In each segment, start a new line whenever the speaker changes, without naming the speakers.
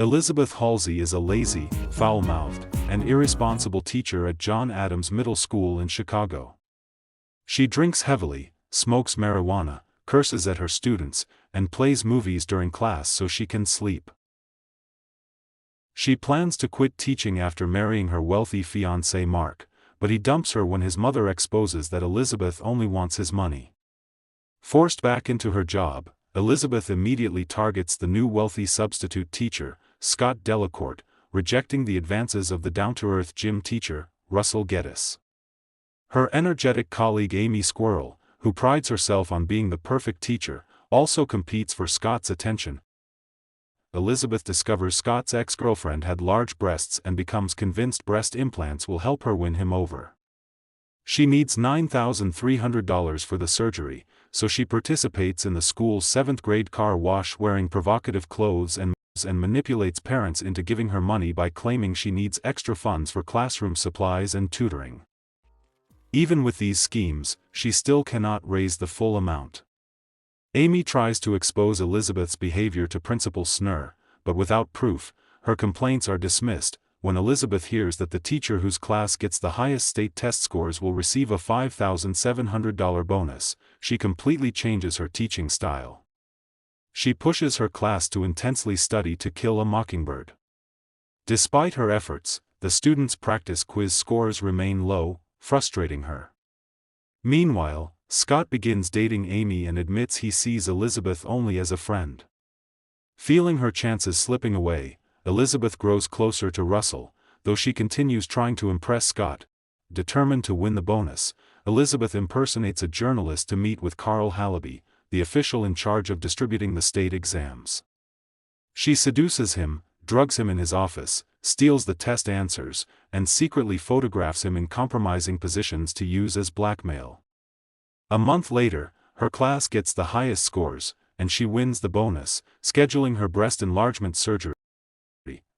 Elizabeth Halsey is a lazy, foul-mouthed, and irresponsible teacher at John Adams Middle School in Chicago. She drinks heavily, smokes marijuana, curses at her students, and plays movies during class so she can sleep. She plans to quit teaching after marrying her wealthy fiancé Mark, but he dumps her when his mother exposes that Elizabeth only wants his money. Forced back into her job, Elizabeth immediately targets the new wealthy substitute teacher, Scott Delacourt, rejecting the advances of the down-to-earth gym teacher, Russell Geddes. Her energetic colleague Amy Squirrel, who prides herself on being the perfect teacher, also competes for Scott's attention. Elizabeth discovers Scott's ex-girlfriend had large breasts and becomes convinced breast implants will help her win him over. She needs $9,300 for the surgery, so she participates in the school's 7th grade car wash wearing provocative clothes and manipulates parents into giving her money by claiming she needs extra funds for classroom supplies and tutoring. Even with these schemes, she still cannot raise the full amount. Amy tries to expose Elizabeth's behavior to Principal Snur, but without proof, her complaints are dismissed. When Elizabeth hears that the teacher whose class gets the highest state test scores will receive a $5,700 bonus, she completely changes her teaching style. She pushes her class to intensely study To Kill a Mockingbird. Despite her efforts, the students' practice quiz scores remain low, frustrating her. Meanwhile, Scott begins dating Amy and admits he sees Elizabeth only as a friend. Feeling her chances slipping away, Elizabeth grows closer to Russell, though she continues trying to impress Scott. Determined to win the bonus, Elizabeth impersonates a journalist to meet with Carl Hallaby, the official in charge of distributing the state exams. She seduces him, drugs him in his office, steals the test answers, and secretly photographs him in compromising positions to use as blackmail. A month later, her class gets the highest scores, and she wins the bonus, scheduling her breast enlargement surgery.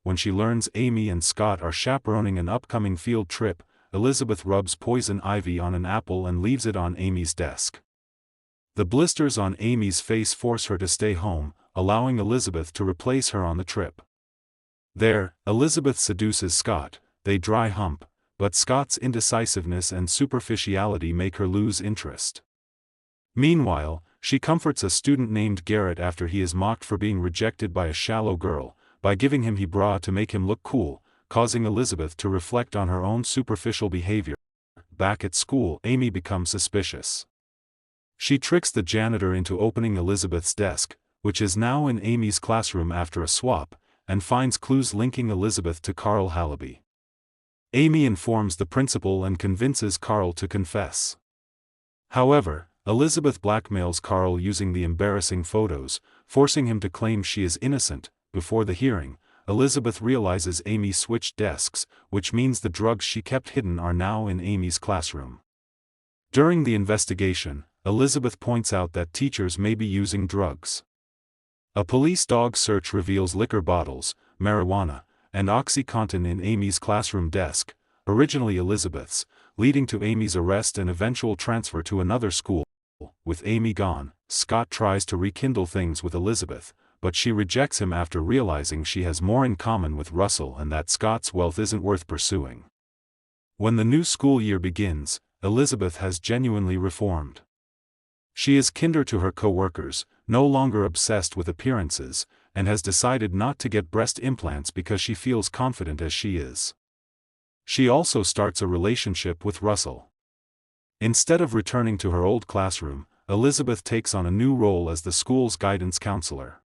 When she learns Amy and Scott are chaperoning an upcoming field trip, Elizabeth rubs poison ivy on an apple and leaves it on Amy's desk. The blisters on Amy's face force her to stay home, allowing Elizabeth to replace her on the trip. There, Elizabeth seduces Scott, they dry hump, but Scott's indecisiveness and superficiality make her lose interest. Meanwhile, she comforts a student named Garrett after he is mocked for being rejected by a shallow girl, by giving him bra to make him look cool, causing Elizabeth to reflect on her own superficial behavior. Back at school, Amy becomes suspicious. She tricks the janitor into opening Elizabeth's desk, which is now in Amy's classroom after a swap, and finds clues linking Elizabeth to Carl Hallaby. Amy informs the principal and convinces Carl to confess. However, Elizabeth blackmails Carl using the embarrassing photos, forcing him to claim she is innocent. Before the hearing, Elizabeth realizes Amy switched desks, which means the drugs she kept hidden are now in Amy's classroom. During the investigation, Elizabeth points out that teachers may be using drugs. A police dog search reveals liquor bottles, marijuana, and OxyContin in Amy's classroom desk, originally Elizabeth's, leading to Amy's arrest and eventual transfer to another school. With Amy gone, Scott tries to rekindle things with Elizabeth, but she rejects him after realizing she has more in common with Russell and that Scott's wealth isn't worth pursuing. When the new school year begins, Elizabeth has genuinely reformed. She is kinder to her co-workers, no longer obsessed with appearances, and has decided not to get breast implants because she feels confident as she is. She also starts a relationship with Russell. Instead of returning to her old classroom, Elizabeth takes on a new role as the school's guidance counselor.